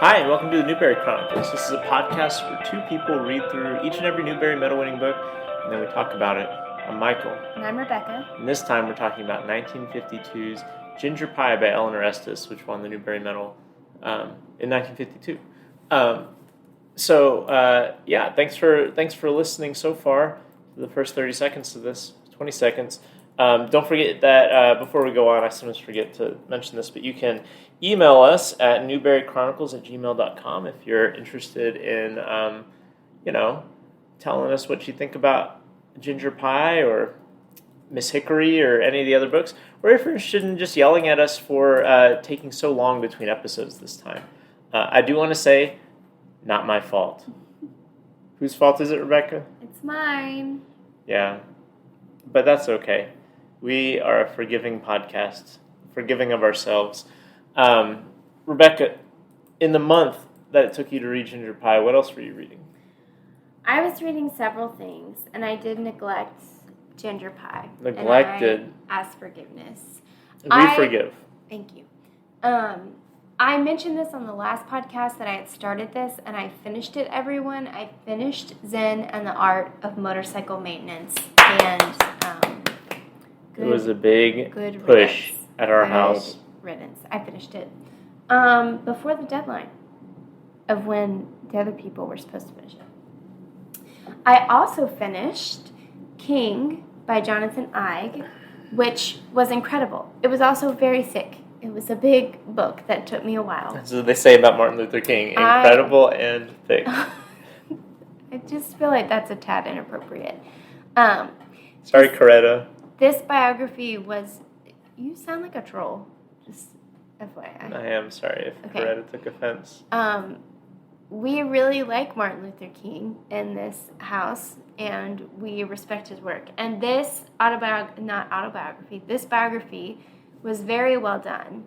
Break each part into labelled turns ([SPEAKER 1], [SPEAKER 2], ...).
[SPEAKER 1] Hi, and welcome to the Newberry Chronicles. This is a podcast where two people read through each and every Newbery medal-winning book, and then we talk about it. I'm Michael.
[SPEAKER 2] And I'm Rebecca.
[SPEAKER 1] And this time we're talking about 1952's Ginger Pie by Eleanor Estes, which won the Newbery Medal in 1952. Thanks for listening so far to the first 30 seconds of this, 20 seconds. Don't forget that before we go on, I sometimes forget to mention this, but you can email us at newberrychronicles@gmail.com if you're interested in, telling us what you think about Ginger Pie or Miss Hickory or any of the other books, or if you're interested in just yelling at us for taking so long between episodes this time. I do want to say, not my fault. Whose fault is it, Rebecca?
[SPEAKER 2] It's mine.
[SPEAKER 1] Yeah, but that's okay. We are a forgiving podcast, forgiving of ourselves. Rebecca, in the month that it took you to read Ginger Pie, what else were you reading?
[SPEAKER 2] I was reading several things, and I did neglect Ginger Pie.
[SPEAKER 1] Neglected.
[SPEAKER 2] And I asked forgiveness.
[SPEAKER 1] We forgive.
[SPEAKER 2] Thank you. I mentioned this on the last podcast that I had started this, and I finished it, everyone. I finished Zen and the Art of Motorcycle Maintenance, and
[SPEAKER 1] it was a big
[SPEAKER 2] push
[SPEAKER 1] riddance. At our house.
[SPEAKER 2] Riddance. I finished it before the deadline of when the other people were supposed to finish it. I also finished King by Jonathan Eig, which was incredible. It was also very thick. It was a big book that took me a while.
[SPEAKER 1] That's what they say about Martin Luther King. Incredible and thick.
[SPEAKER 2] I just feel like that's a tad inappropriate.
[SPEAKER 1] Sorry, Coretta.
[SPEAKER 2] This biography was... You sound like a troll. Just FYI.
[SPEAKER 1] I am sorry if Coretta took offense.
[SPEAKER 2] We really like Martin Luther King in this house, and we respect his work. And this this biography was very well done.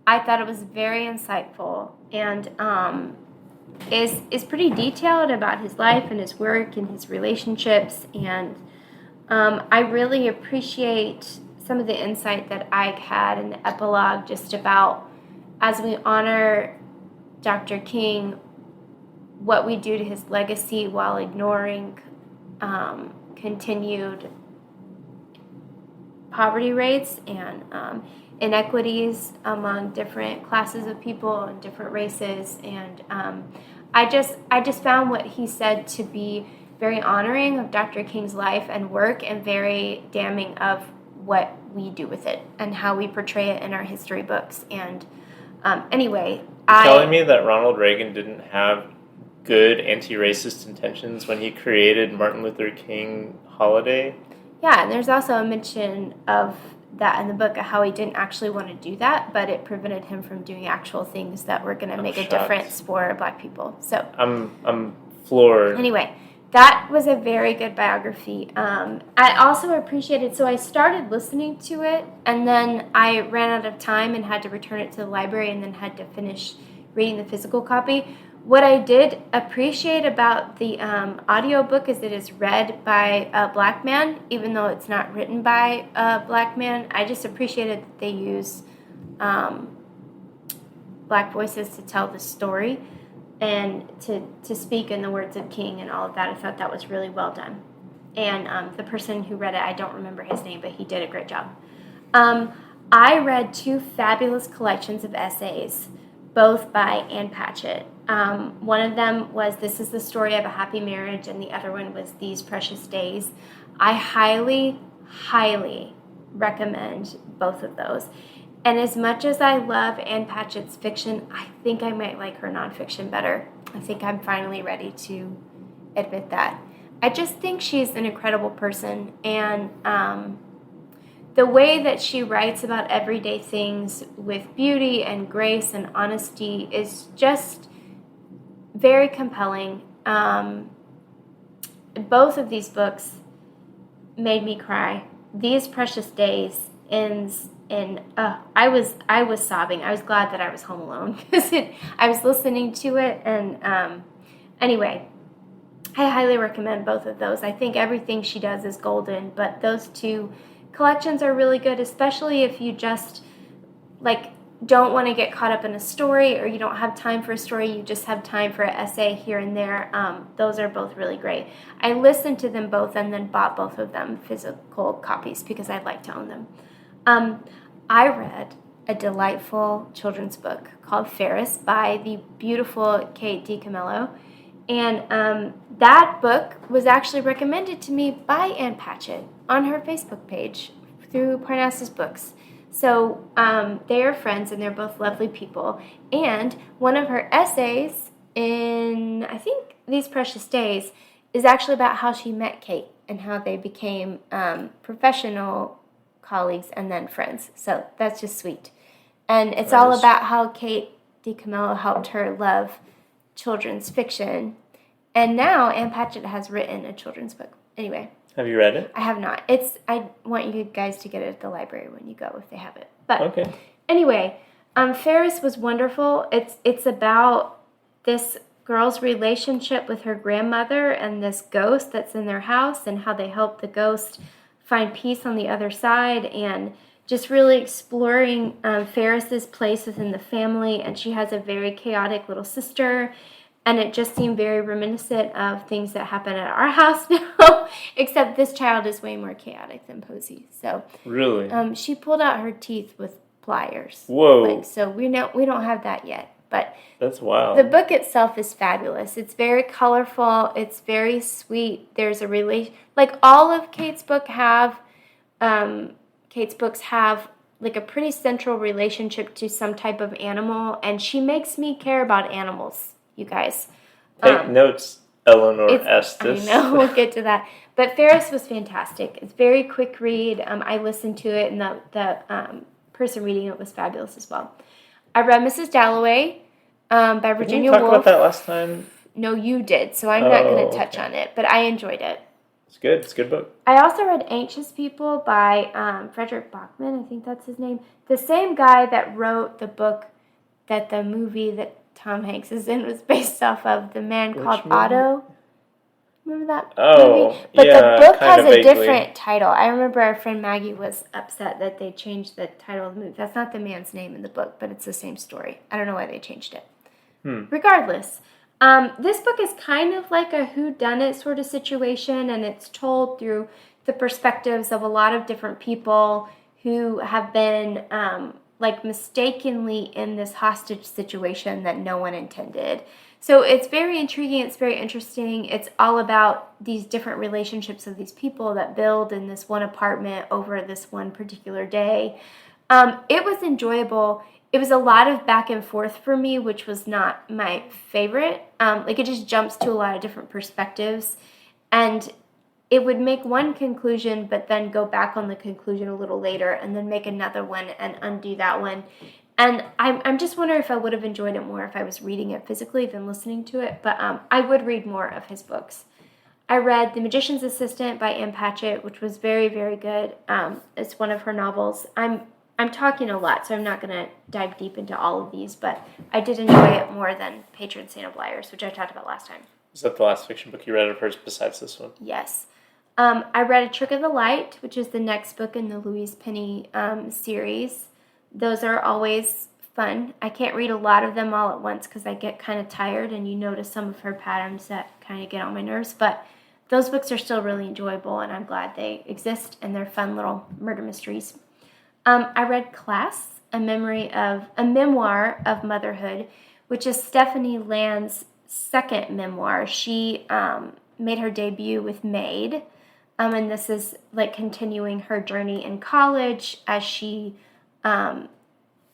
[SPEAKER 2] I thought it was very insightful and is pretty detailed about his life and his work and his relationships. And I really appreciate some of the insight that Ike had in the epilogue just about, as we honor Dr. King, what we do to his legacy while ignoring continued poverty rates and inequities among different classes of people and different races. And I just found what he said to be very honoring of Dr. King's life and work, and very damning of what we do with it and how we portray it in our history books. And
[SPEAKER 1] telling me that Ronald Reagan didn't have good anti-racist intentions when he created Martin Luther King holiday?
[SPEAKER 2] Yeah, and there's also a mention of that in the book, of how he didn't actually want to do that, but it prevented him from doing actual things that were going to make a difference for Black people. So
[SPEAKER 1] I'm floored.
[SPEAKER 2] Anyway, that was a very good biography. I also appreciated, so I started listening to it, and then I ran out of time and had to return it to the library, and then had to finish reading the physical copy. What I did appreciate about the audiobook is it is read by a Black man, even though it's not written by a Black man. I just appreciated that they use Black voices to tell the story and to speak in the words of King and all of that. I thought that was really well done. And the person who read it, I don't remember his name, but he did a great job. I read two fabulous collections of essays, both by Ann Patchett. One of them was This is the Story of a Happy Marriage, and the other one was These Precious Days. I highly, highly recommend both of those. And as much as I love Ann Patchett's fiction, I think I might like her nonfiction better. I think I'm finally ready to admit that. I just think she's an incredible person, and the way that she writes about everyday things with beauty and grace and honesty is just very compelling. Both of these books made me cry. These Precious Days ends in I was sobbing. I was glad that I was home alone because I was listening to it. And anyway, I highly recommend both of those. I think everything she does is golden, but those two collections are really good, especially if you just like don't want to get caught up in a story, or you don't have time for a story, you just have time for an essay here and there, those are both really great. I listened to them both and then bought both of them physical copies because I'd like to own them. I read a delightful children's book called Ferris by the beautiful Kate DiCamillo. And that book was actually recommended to me by Ann Patchett on her Facebook page through Parnassus Books. So they are friends, and they're both lovely people. And one of her essays in, I think, These Precious Days is actually about how she met Kate and how they became professional colleagues and then friends. So that's just sweet. And it's all about how Kate DiCamillo helped her love children's fiction. And now Ann Patchett has written a children's book. Anyway.
[SPEAKER 1] Have you read it?
[SPEAKER 2] I have not. I want you guys to get it at the library when you go if they have it. But
[SPEAKER 1] okay.
[SPEAKER 2] Anyway, Ferris was wonderful. It's about this girl's relationship with her grandmother and this ghost that's in their house and how they help the ghost find peace on the other side, and just really exploring Ferris's place within the family. And she has a very chaotic little sister, and it just seemed very reminiscent of things that happen at our house now, except this child is way more chaotic than Posey. So
[SPEAKER 1] really,
[SPEAKER 2] she pulled out her teeth with pliers.
[SPEAKER 1] Whoa!
[SPEAKER 2] So we don't have that yet, but
[SPEAKER 1] that's wild.
[SPEAKER 2] The book itself is fabulous. It's very colorful. It's very sweet. There's a like all of Kate's books have like a pretty central relationship to some type of animal, and she makes me care about animals, you guys.
[SPEAKER 1] Take notes, Eleanor Estes.
[SPEAKER 2] I know, we'll get to that. But Ferris was fantastic. It's a very quick read. I listened to it, and the person reading it was fabulous as well. I read Mrs. Dalloway by Virginia Woolf.
[SPEAKER 1] Didn't we talk about that last time?
[SPEAKER 2] No, you did, so I'm not going to touch on it, but I enjoyed it.
[SPEAKER 1] It's good. It's a good book.
[SPEAKER 2] I also read Anxious People by Frederick Bachman. I think that's his name. The same guy that wrote the book that the movie that Tom Hanks is in was based off of, The Man Called Otto. Remember that movie? But the book has a different title. I remember our friend Maggie was upset that they changed the title of the movie. That's not the man's name in the book, but it's the same story. I don't know why they changed it. Regardless, this book is kind of like a whodunit sort of situation, and it's told through the perspectives of a lot of different people who have been like mistakenly in this hostage situation that no one intended. So it's very intriguing. It's very interesting. It's all about these different relationships of these people that build in this one apartment over this one particular day. It was enjoyable. It was a lot of back and forth for me, which was not my favorite. Like it just jumps to a lot of different perspectives, and it would make one conclusion, but then go back on the conclusion a little later, and then make another one and undo that one. And I'm just wondering if I would have enjoyed it more if I was reading it physically than listening to it. But I would read more of his books. I read The Magician's Assistant by Ann Patchett, which was very, very good. It's one of her novels. I'm talking a lot, so I'm not going to dive deep into all of these, but I did enjoy it more than Patron Saint of Liars, which I talked about last time.
[SPEAKER 1] Is that the last fiction book you read of hers besides this one?
[SPEAKER 2] Yes. I read A Trick of the Light, which is the next book in the Louise Penny series. Those are always fun. I can't read a lot of them all at once because I get kind of tired, and you notice some of her patterns that kind of get on my nerves, but those books are still really enjoyable, and I'm glad they exist, and they're fun little murder mysteries. I read Class, a memoir of motherhood, which is Stephanie Land's second memoir. She made her debut with Maid, and this is like continuing her journey in college as she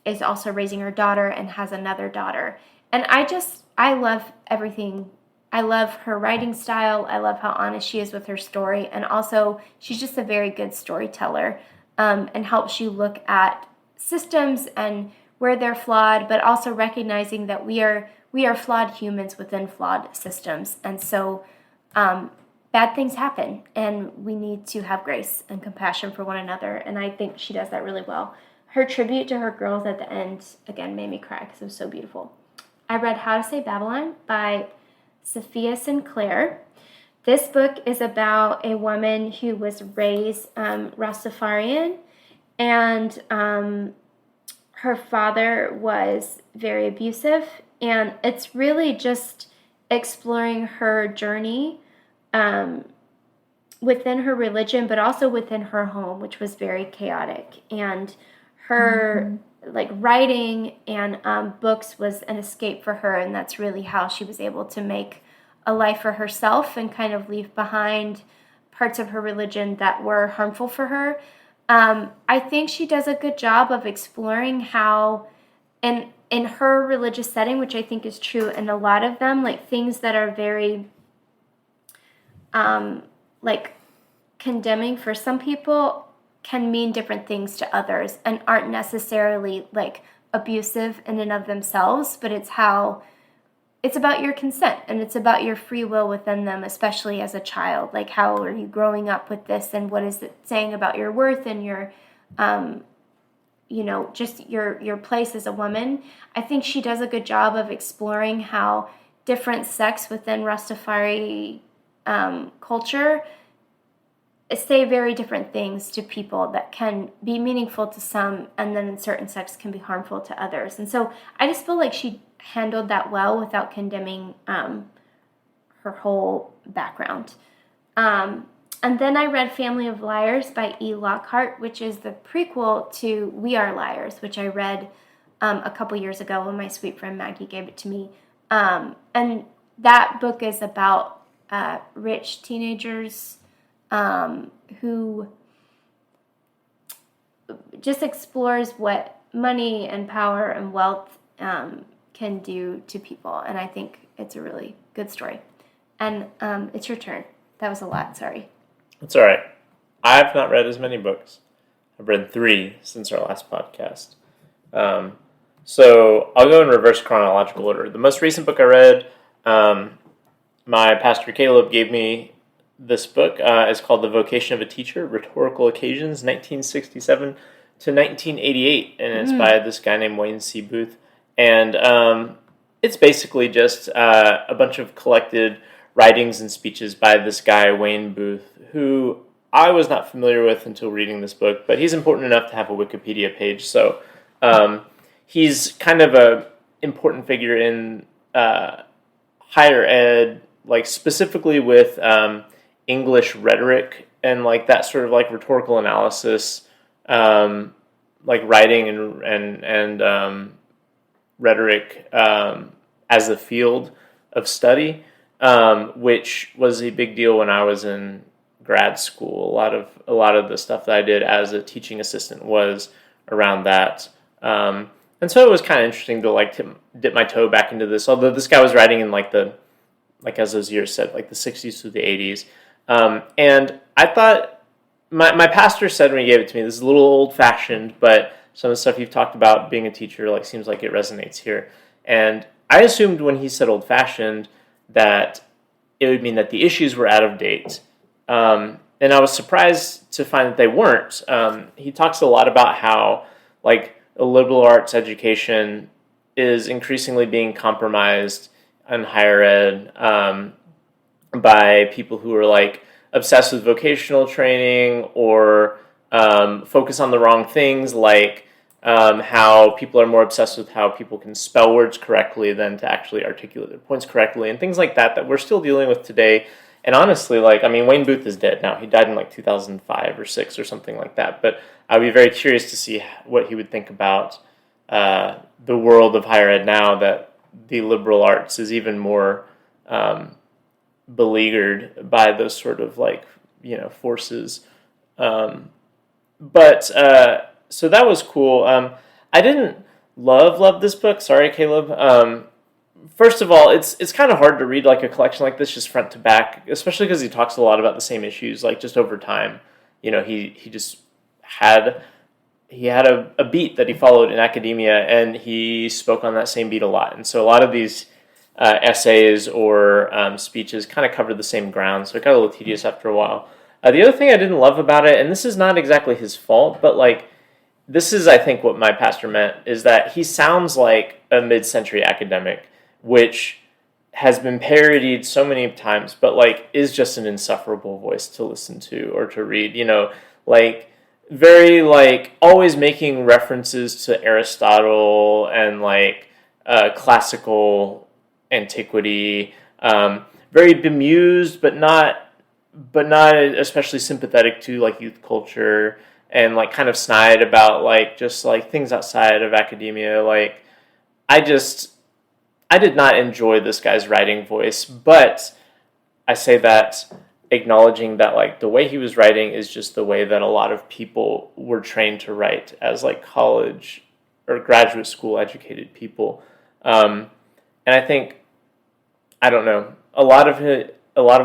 [SPEAKER 2] is also raising her daughter and has another daughter. And I love everything. I love her writing style. I love how honest she is with her story, and also she's just a very good storyteller. And helps you look at systems and where they're flawed, but also recognizing that we are flawed humans within flawed systems. And so bad things happen, and we need to have grace and compassion for one another. And I think she does that really well. Her tribute to her girls at the end, again, made me cry because it was so beautiful. I read How to Save Babylon by Sophia Sinclair. This book is about a woman who was raised Rastafarian, and her father was very abusive, and it's really just exploring her journey within her religion, but also within her home, which was very chaotic. And her like writing and books was an escape for her, and that's really how she was able to make a life for herself and kind of leave behind parts of her religion that were harmful for her. I think she does a good job of exploring how, in her religious setting, which I think is true in a lot of them, like things that are very like condemning for some people can mean different things to others and aren't necessarily like abusive in and of themselves, but it's about your consent and it's about your free will within them, especially as a child. Like, how are you growing up with this, and what is it saying about your worth and your just your place as a woman. I think she does a good job of exploring how different sects within Rastafari culture say very different things to people that can be meaningful to some, and then in certain sects can be harmful to others. And so I just feel like she handled that well without condemning her whole background. And then I read Family of Liars by E. Lockhart, which is the prequel to We Are Liars, which I read a couple years ago when my sweet friend Maggie gave it to me. And that book is about rich teenagers who just explores what money and power and wealth can do to people. And I think it's a really good story. And it's your turn. That was a lot, sorry.
[SPEAKER 1] It's all right. I've not read as many books. I've read 3 since our last podcast. So I'll go in reverse chronological order. The most recent book I read, my pastor Caleb gave me this book. It's called The Vocation of a Teacher, Rhetorical Occasions, 1967 to 1988. And it's by this guy named Wayne C. Booth. And it's basically just a bunch of collected writings and speeches by this guy, Wayne Booth, who I was not familiar with until reading this book, but he's important enough to have a Wikipedia page. So he's kind of a important figure in higher ed, like specifically with English rhetoric and like that sort of like rhetorical analysis, like writing and rhetoric as a field of study, which was a big deal when I was in grad school. A lot of the stuff that I did as a teaching assistant was around that. And so it was kind of interesting to like dip my toe back into this, although this guy was writing in like as those years said, like the 60s to the 80s. And I thought, my pastor said when he gave it to me, this is a little old-fashioned, but some of the stuff you've talked about being a teacher like seems like it resonates here. And I assumed when he said old-fashioned that it would mean that the issues were out of date. And I was surprised to find that they weren't. He talks a lot about how like a liberal arts education is increasingly being compromised in higher ed by people who are like obsessed with vocational training or focus on the wrong things, like how people are more obsessed with how people can spell words correctly than to actually articulate their points correctly, and things like that we're still dealing with today. And honestly, like, I mean, Wayne Booth is dead now. He died in like 2005 or 6 or something like that. But I'd be very curious to see what he would think about the world of higher ed now that the liberal arts is even more beleaguered by those sort of like, forces. But so that was cool. I didn't love this book. Sorry, Caleb. First of all, it's kind of hard to read like a collection like this just front to back, especially because he talks a lot about the same issues like just over time. He just had a beat that he followed in academia, and he spoke on that same beat a lot. And so a lot of these essays or speeches kind of covered the same ground, so it got a little tedious after a while. The other thing I didn't love about it, and this is not exactly his fault, but like this is, I think, what my pastor meant, is that he sounds like a mid-century academic, which has been parodied so many times, but like is just an insufferable voice to listen to or to read. Like very like always making references to Aristotle and like classical antiquity. Very bemused, but not especially sympathetic to like youth culture, and like kind of snide about like just like things outside of academia. Like I just I did not enjoy this guy's writing voice, but I say that acknowledging that like the way he was writing is just the way that a lot of people were trained to write as like college or graduate school educated people. Um, and I think I don't know a lot of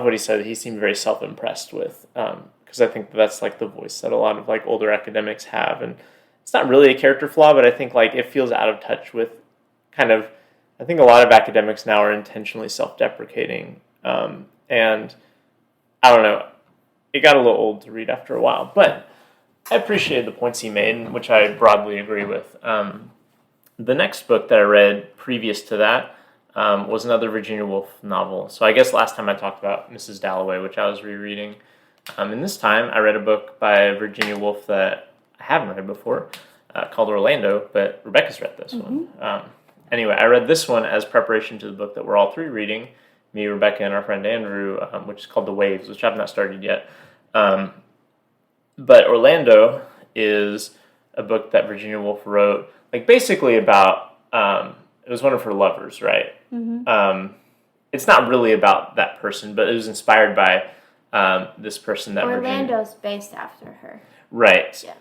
[SPEAKER 1] what he said he seemed very self impressed with, because I think that's like the voice that a lot of like older academics have, and it's not really a character flaw, but I think like it feels out of touch with kind of I think a lot of academics now are intentionally self deprecating, and I don't know. It got a little old to read after a while, but I appreciated the points he made, which I broadly agree with. The next book that I read previous to that was another Virginia Woolf novel. So I guess last time I talked about Mrs. Dalloway, which I was rereading. And this time I read a book by Virginia Woolf that I haven't read before, called Orlando, but Rebecca's read this one. Anyway, I read this one as preparation to the book that we're all three reading, me, Rebecca, and our friend Andrew, which is called The Waves, which I've not started yet. But Orlando is a book that Virginia Woolf wrote, like basically about, it was one of her lovers, right? It's not really about that person, but it was inspired by this person that
[SPEAKER 2] Orlando's based after her.
[SPEAKER 1] Right.
[SPEAKER 2] Yeah.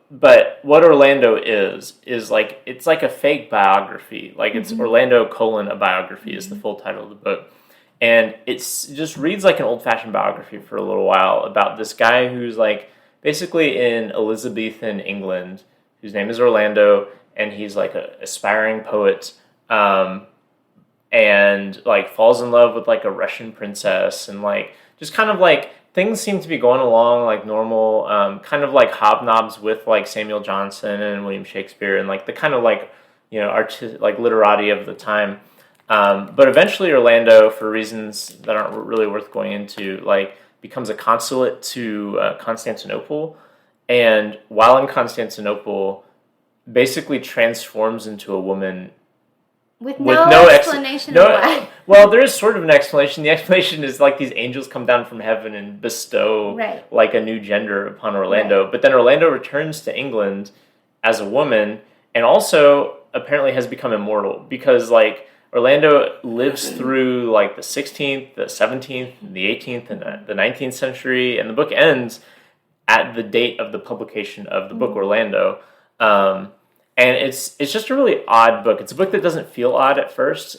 [SPEAKER 1] But what Orlando is like, it's like a fake biography. Like it's Orlando : a biography is the full title of the book. And it just reads like an old-fashioned biography for a little while about this guy who's like basically in Elizabethan England, whose name is Orlando, and he's like an aspiring poet, and like falls in love with like a Russian princess, and like just kind of like things seem to be going along like normal, kind of like hobnobs with like Samuel Johnson and William Shakespeare and like the kind of like, you know, like literati of the time. But eventually Orlando, for reasons that aren't really worth going into, like becomes a consulate to Constantinople, and while in Constantinople, basically transforms into a woman
[SPEAKER 2] with no explanation of why.
[SPEAKER 1] Well, there is sort of an explanation. The explanation is like these angels come down from heaven and bestow like a new gender upon Orlando. Right. But then Orlando returns to England as a woman, and also apparently has become immortal because like Orlando lives through like the 16th, the 17th, the 18th, and the 19th century, and the book ends at the date of the publication of the book Orlando. And it's just a really odd book. It's a book that doesn't feel odd at first,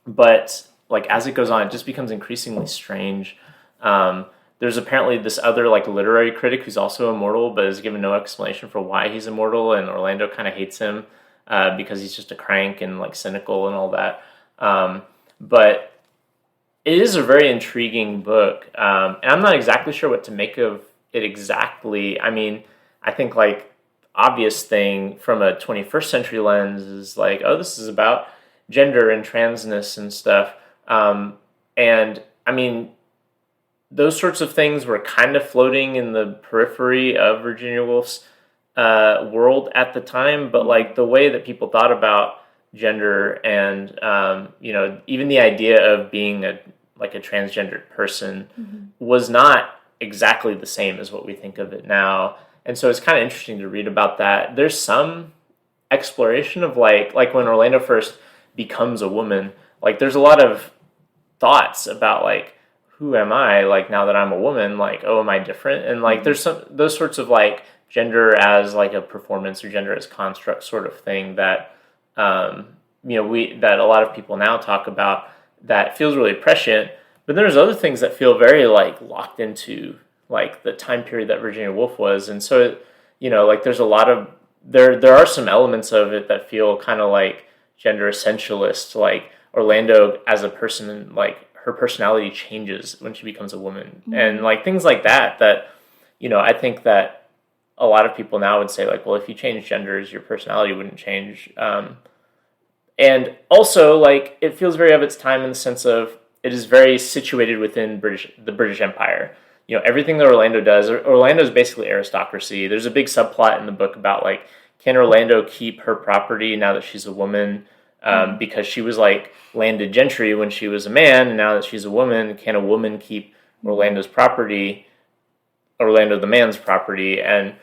[SPEAKER 1] but like as it goes on, it just becomes increasingly strange. There's apparently this other like literary critic who's also immortal, but is given no explanation for why he's immortal, and Orlando kind of hates him because he's just a crank and like cynical and all that. But it is a very intriguing book, and I'm not exactly sure what to make of it exactly. I mean, I think like obvious thing from a 21st century lens is like, oh, this is about gender and transness and stuff. And I mean, those sorts of things were kind of floating in the periphery of Virginia Woolf's world at the time, but like the way that people thought about gender and, you know, even the idea of being a transgendered person was not exactly the same as what we think of it now. And so it's kind of interesting to read about that. There's some exploration of like when Orlando first becomes a woman, like there's a lot of thoughts about like, who am I? Like now that I'm a woman, like, oh, am I different? And like there's some those sorts of like gender as like a performance or gender as construct sort of thing that you know that a lot of people now talk about that feels really prescient. But there's other things that feel very like locked into like the time period that Virginia Woolf was. And so, you know, like there's a lot of, there are some elements of it that feel kind of like gender essentialist, like Orlando as a person, like her personality changes when she becomes a woman and like things like that, you know, I think that a lot of people now would say like, well, if you change genders, your personality wouldn't change. And also like, it feels very of its time in the sense of it is very situated within the British Empire. everything that Orlando does. Orlando is basically aristocracy. There's a big subplot in the book about like, can Orlando keep her property now that she's a woman? Because she was like landed gentry when she was a man, and now that she's a woman, can a woman keep Orlando's property, Orlando the man's property? And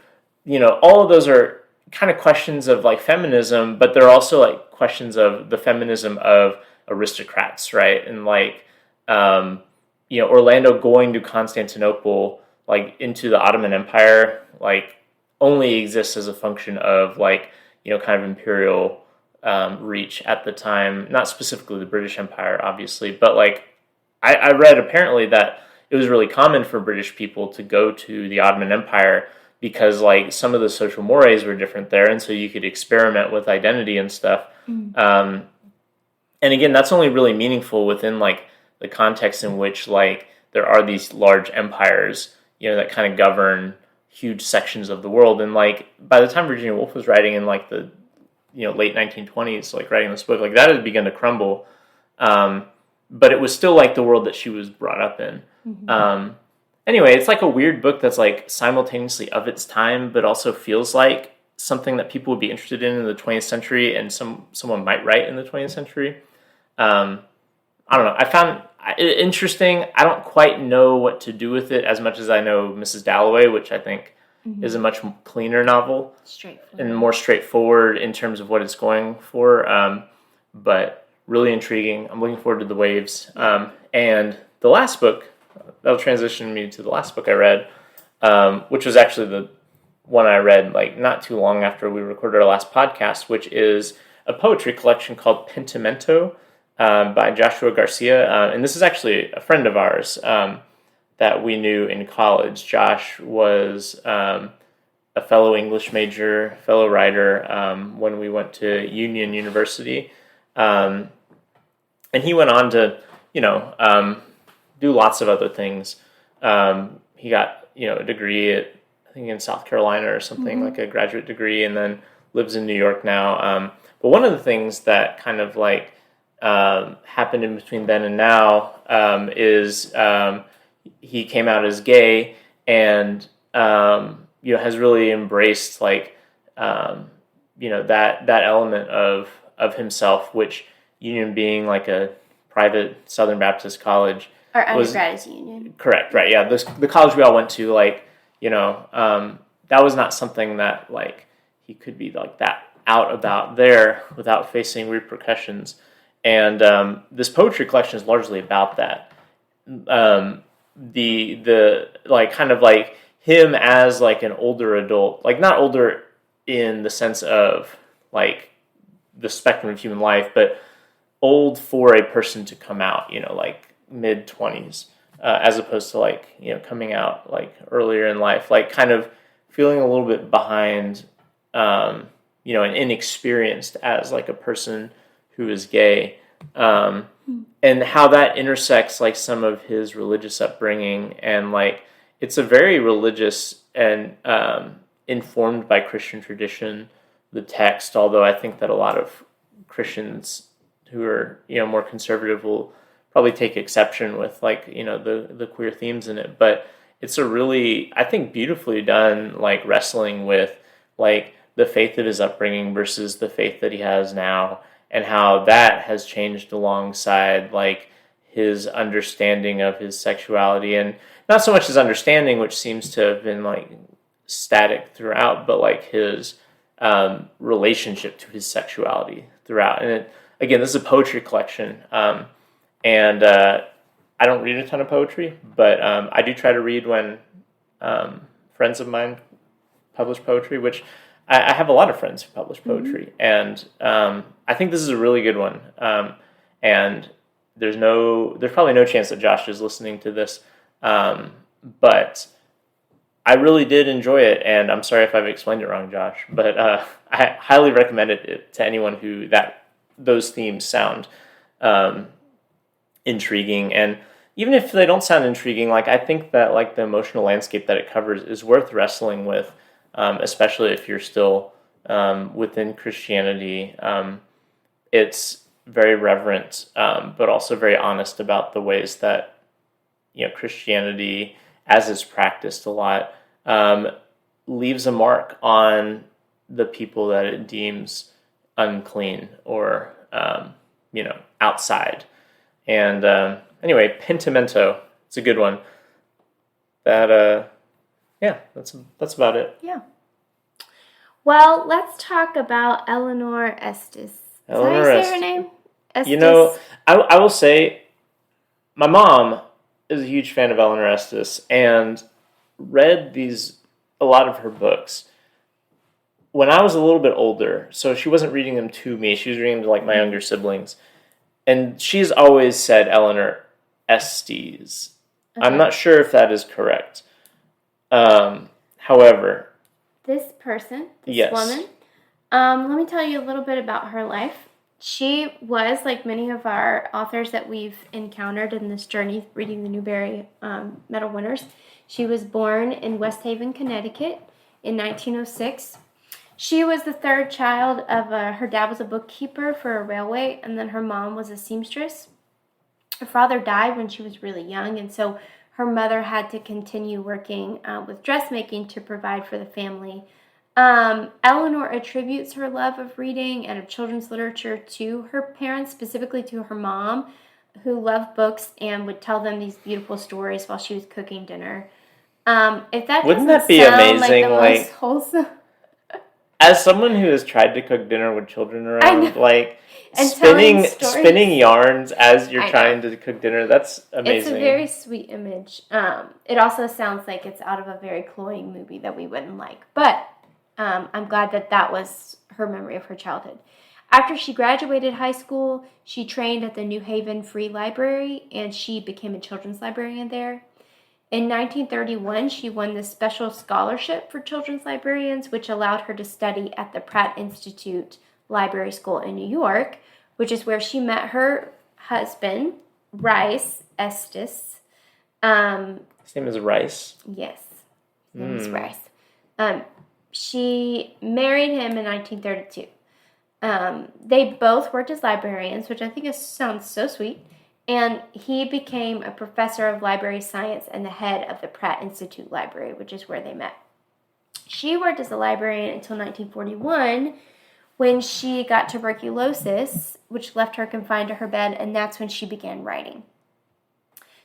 [SPEAKER 1] all of those are kind of questions of like feminism, but they're also like questions of the feminism of aristocrats, right? And like Orlando going to Constantinople, like into the Ottoman Empire, like only exists as a function of like kind of imperial reach at the time, not specifically the British Empire, obviously, but like I read apparently that it was really common for British people to go to the Ottoman Empire because like some of the social mores were different there, and so you could experiment with identity and stuff. And again, that's only really meaningful within like the context in which like there are these large empires, that kind of govern huge sections of the world. And like by the time Virginia Woolf was writing in like the late 1920s, like writing this book, like that had begun to crumble. But it was still like the world that she was brought up in. Anyway, it's like a weird book that's like simultaneously of its time, but also feels like something that people would be interested in the 20th century, and someone might write in the 20th century. I don't know. I found it interesting. I don't quite know what to do with it as much as I know Mrs. Dalloway, which I think is a much cleaner novel and more straightforward in terms of what it's going for. But really intriguing. I'm looking forward to The Waves. And the last book, that'll transition me to the last book I read, which was actually the one I read like not too long after we recorded our last podcast, which is a poetry collection called Pentimento by Joshua Garcia. And this is actually a friend of ours that we knew in college. Josh was a fellow English major, fellow writer when we went to Union University. And he went on to, do lots of other things. He got, a degree at, I think in South Carolina or something, like a graduate degree, and then lives in New York now. But one of the things that kind of like happened in between then and now is he came out as gay and, has really embraced like, that element of himself, which Union being like a private Southern Baptist college.
[SPEAKER 2] Our undergrad is Union.
[SPEAKER 1] Correct, right, yeah. The college we all went to, like, that was not something that, like, he could be, like, that out about there without facing repercussions. And this poetry collection is largely about that. The like, kind of, like, him as, like, an older adult, like, not older in the sense of, like, the spectrum of human life, but old for a person to come out, like, mid-20s, as opposed to like, coming out like earlier in life, like kind of feeling a little bit behind, and inexperienced as like a person who is gay, and how that intersects like some of his religious upbringing. And like, it's a very religious and informed by Christian tradition, the text, although I think that a lot of Christians who are, more conservative will probably take exception with like, the queer themes in it. But it's a really, I think, beautifully done, like wrestling with like the faith of his upbringing versus the faith that he has now, and how that has changed alongside like his understanding of his sexuality. And not so much his understanding, which seems to have been like static throughout, but like his relationship to his sexuality throughout. And again, this is a poetry collection. And I don't read a ton of poetry, but I do try to read when friends of mine publish poetry, which I have a lot of friends who publish poetry. And I think this is a really good one. And there's probably no chance that Josh is listening to this, but I really did enjoy it. And I'm sorry if I've explained it wrong, Josh, but I highly recommend it to anyone who those themes sound intriguing. And even if they don't sound intriguing, like I think that like the emotional landscape that it covers is worth wrestling with, especially if you're still within Christianity. It's very reverent, but also very honest about the ways that Christianity as it's practiced a lot, leaves a mark on the people that it deems unclean or, outside. And anyway, pentimento, it's a good one. That's about it.
[SPEAKER 2] Yeah. Well, let's talk about Eleanor Estes.
[SPEAKER 1] Eleanor
[SPEAKER 2] Is that how you say
[SPEAKER 1] Estes.
[SPEAKER 2] her name? Estes?
[SPEAKER 1] You know, I will say, my mom is a huge fan of Eleanor Estes and read a lot of her books when I was a little bit older. So she wasn't reading them to me; she was reading them to like my younger siblings. And she's always said Eleanor Estes.
[SPEAKER 2] Okay.
[SPEAKER 1] I'm not sure if that is correct. However,
[SPEAKER 2] this person, this
[SPEAKER 1] yes.
[SPEAKER 2] woman, let me tell you a little bit about her life. She was, like many of our authors that we've encountered in this journey, reading the Newbery Medal winners, she was born in West Haven, Connecticut in 1906. She was the third child of her dad was a bookkeeper for a railway, and then her mom was a seamstress. Her father died when she was really young, and so her mother had to continue working with dressmaking to provide for the family. Eleanor attributes her love of reading and of children's literature to her parents, specifically to her mom, who loved books and would tell them these beautiful stories while she was cooking dinner. If that
[SPEAKER 1] Wouldn't
[SPEAKER 2] doesn't
[SPEAKER 1] that be
[SPEAKER 2] sound
[SPEAKER 1] amazing?
[SPEAKER 2] like the most wholesome.
[SPEAKER 1] As someone who has tried to cook dinner with children around, like
[SPEAKER 2] and
[SPEAKER 1] spinning yarns as you're
[SPEAKER 2] I
[SPEAKER 1] trying to cook dinner, that's amazing.
[SPEAKER 2] It's a very sweet image. It also sounds like it's out of a very cloying movie that we wouldn't like. But I'm glad that was her memory of her childhood. After she graduated high school, she trained at the New Haven Free Library, and she became a children's librarian there. In 1931, she won the Special Scholarship for Children's Librarians, which allowed her to study at the Pratt Institute Library School in New York, which is where she met her husband, Rice Estes.
[SPEAKER 1] His name is Rice?
[SPEAKER 2] Yes, his name is Rice. She married him in 1932. They both worked as librarians, which I think sounds so sweet. And he became a professor of library science and the head of the Pratt Institute Library, which is where they met. She worked as a librarian until 1941 when she got tuberculosis, which left her confined to her bed, and that's when she began writing.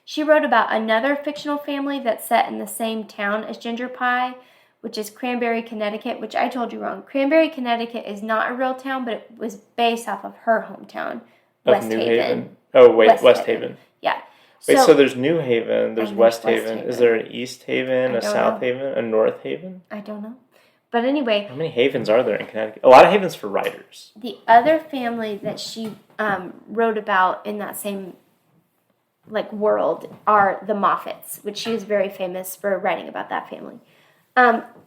[SPEAKER 2] She wrote about another fictional family that's set in the same town as Ginger Pie, which is Cranberry, Connecticut, which I told you wrong. Cranberry, Connecticut is not a real town, but it was based off of her hometown, West Haven.
[SPEAKER 1] Oh, wait, West Haven.
[SPEAKER 2] Yeah.
[SPEAKER 1] Wait, so there's New Haven, there's West Haven.
[SPEAKER 2] Haven.
[SPEAKER 1] Is there an East Haven, a South Haven, a North Haven?
[SPEAKER 2] I don't know. But anyway.
[SPEAKER 1] How many havens are there in Connecticut? A lot of havens for writers.
[SPEAKER 2] The other family that she wrote about in that same world are the Moffats, which she was very famous for writing about that family.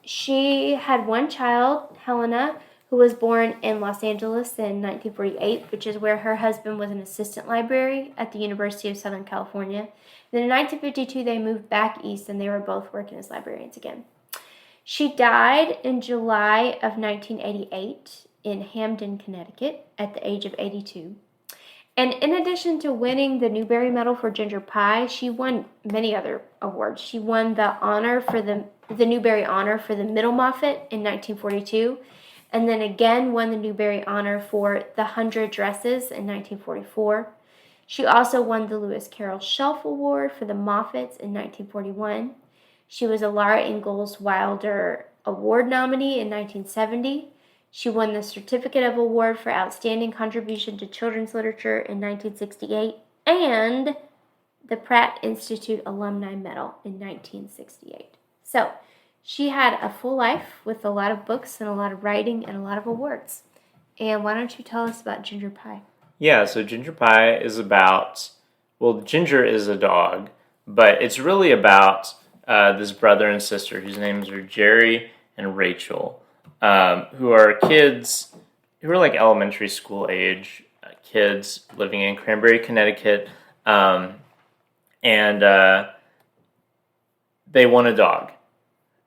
[SPEAKER 2] She had one child, Helena, who was born in Los Angeles in 1948, which is where her husband was an assistant library at the University of Southern California. Then in 1952, they moved back east, and they were both working as librarians again. She died in July of 1988 in Hamden, Connecticut, at the age of 82. And in addition to winning the Newbery Medal for Ginger Pie, she won many other awards. She won the honor for the Newbery Honor for the Middle Moffat in 1942, and then again won the Newbery Honor for the 100 Dresses in 1944. She also won the Lewis Carroll Shelf Award for the Moffats in 1941. She was a Laura Ingalls Wilder Award nominee in 1970. She won the Certificate of Award for Outstanding Contribution to Children's Literature in 1968 and the Pratt Institute Alumni Medal in 1968. So, she had a full life with a lot of books and a lot of writing and a lot of awards. And why don't you tell us about Ginger Pie?
[SPEAKER 1] Yeah, so Ginger Pie is about, Ginger is a dog, but it's really about this brother and sister whose names are Jerry and Rachel, who are kids who are like elementary school age kids living in Cranberry, Connecticut, and they want a dog.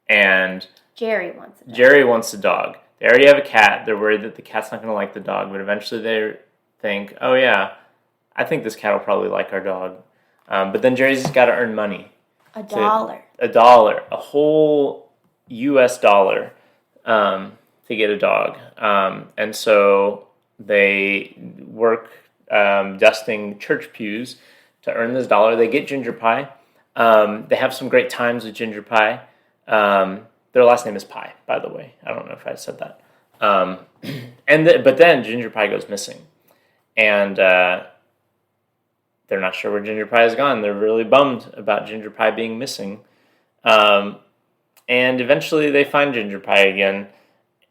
[SPEAKER 1] And
[SPEAKER 2] Jerry wants a dog.
[SPEAKER 1] Jerry wants a dog. They already have a cat. They're worried that the cat's not going to like the dog, but eventually they think, oh yeah, I think this cat will probably like our dog. But then Jerry's got to earn money. a whole U.S. dollar to get a dog. And so they work dusting church pews to earn this dollar. They get ginger pie. They have some great times with ginger pie. Their last name is Pie, by the way. I don't know if I said that. But then ginger pie goes missing. And they're not sure where ginger pie has gone. They're really bummed about ginger pie being missing. And eventually they find ginger pie again